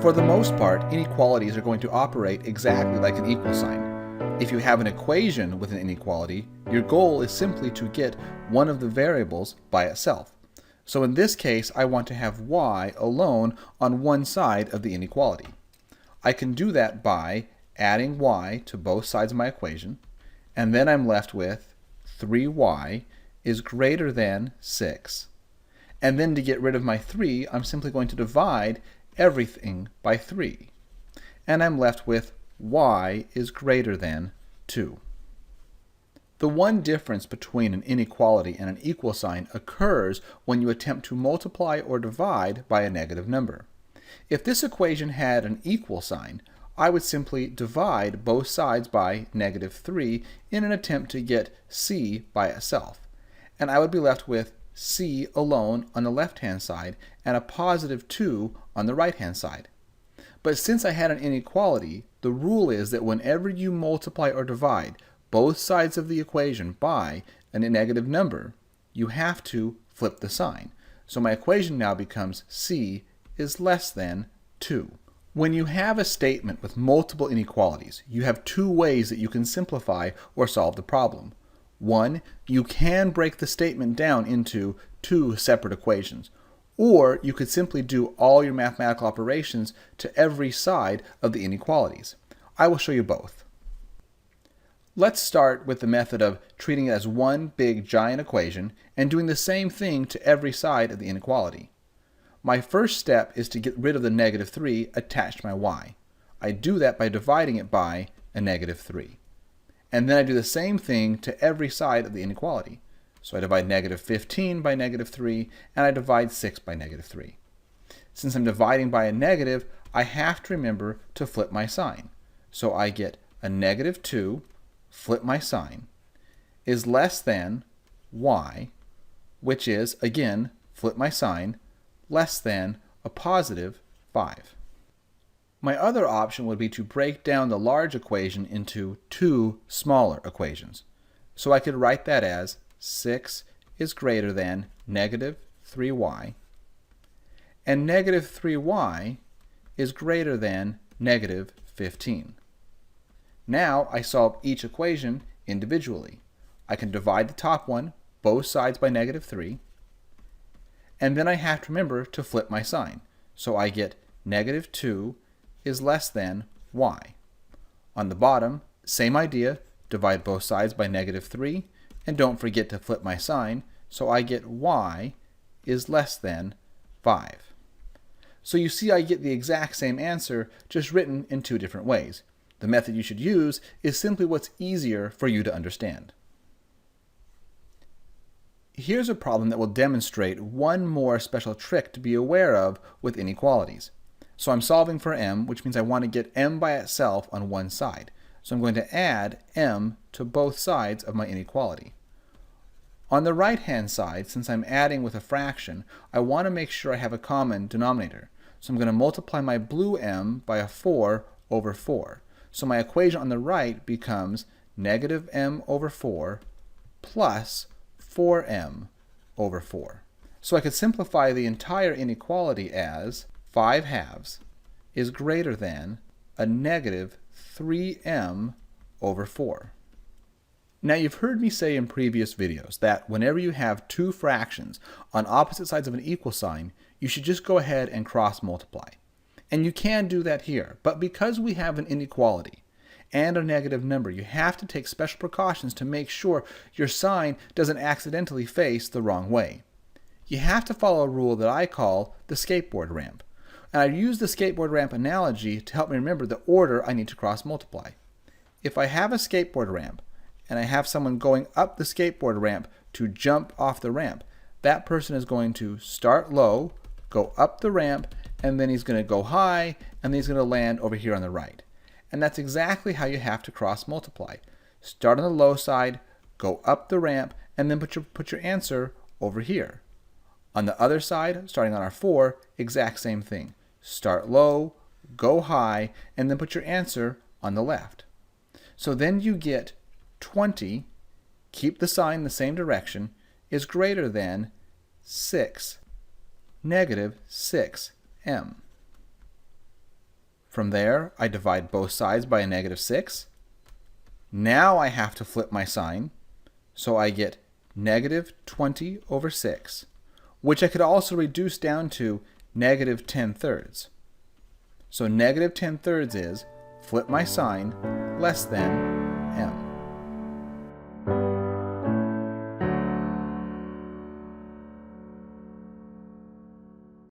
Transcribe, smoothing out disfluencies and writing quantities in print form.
For the most part, inequalities are going to operate exactly like an equal sign. If you have an equation with an inequality, your goal is simply to get one of the variables by itself. So in this case, I want to have y alone on one side of the inequality. I can do that by adding y to both sides of my equation, and then I'm left with 3y is greater than 6. And then to get rid of my 3, I'm simply going to divide everything by 3. And I'm left with y is greater than 2. The one difference between an inequality and an equal sign occurs when you attempt to multiply or divide by a negative number. If this equation had an equal sign, I would simply divide both sides by -3 in an attempt to get c by itself. And I would be left with c alone on the left-hand side and a +2 on the right-hand side. But since I had an inequality, the rule is that whenever you multiply or divide both sides of the equation by a negative number, you have to flip the sign. So my equation now becomes c is less than 2. When you have a statement with multiple inequalities, you have two ways that you can simplify or solve the problem. One, you can break the statement down into two separate equations, or you could simply do all your mathematical operations to every side of the inequalities. I will show you both. Let's start with the method of treating it as one big giant equation and doing the same thing to every side of the inequality. My first step is to get rid of the -3 attached to my y. I do that by dividing it by a -3. And then I do the same thing to every side of the inequality. So I divide -15 by -3, and I divide 6 by -3. Since I'm dividing by a negative, I have to remember to flip my sign. So I get a -2, flip my sign, is less than y, which is, again, flip my sign, less than a +5. My other option would be to break down the large equation into two smaller equations. So I could write that as 6 is greater than -3y, and -3y is greater than -15. Now I solve each equation individually. I can divide the top one, both sides by -3, and then I have to remember to flip my sign. So I get -2 is less than y. On the bottom, same idea, divide both sides by -3, and don't forget to flip my sign, so I get y is less than 5. So you see I get the exact same answer, just written in two different ways. The method you should use is simply what's easier for you to understand. Here's a problem that will demonstrate one more special trick to be aware of with inequalities. So I'm solving for m, which means I want to get m by itself on one side. So I'm going to add m to both sides of my inequality. On the right-hand side, since I'm adding with a fraction, I want to make sure I have a common denominator. So I'm going to multiply my blue m by a 4 over 4. So my equation on the right becomes -m over 4 plus 4m over 4. So I could simplify the entire inequality as 5/2 is greater than a -3m over 4. Now you've heard me say in previous videos that whenever you have two fractions on opposite sides of an equal sign, you should just go ahead and cross multiply. And you can do that here, but because we have an inequality and a negative number, you have to take special precautions to make sure your sign doesn't accidentally face the wrong way. You have to follow a rule that I call the skateboard ramp. And I use the skateboard ramp analogy to help me remember the order I need to cross multiply. If I have a skateboard ramp and I have someone going up the skateboard ramp to jump off the ramp, that person is going to start low, go up the ramp, and then he's going to go high, and then he's going to land over here on the right. And that's exactly how you have to cross multiply. Start on the low side, go up the ramp, and then put your answer over here. On the other side, starting on our 4, exact same thing. Start low, go high, and then put your answer on the left. So then you get 20, keep the sign the same direction, is greater than 6, -6m. From there, I divide both sides by a negative 6. Now I have to flip my sign, so I get negative 20 over 6, which I could also reduce down to negative 10/3. So negative 10/3 is, flip my sign, less than m.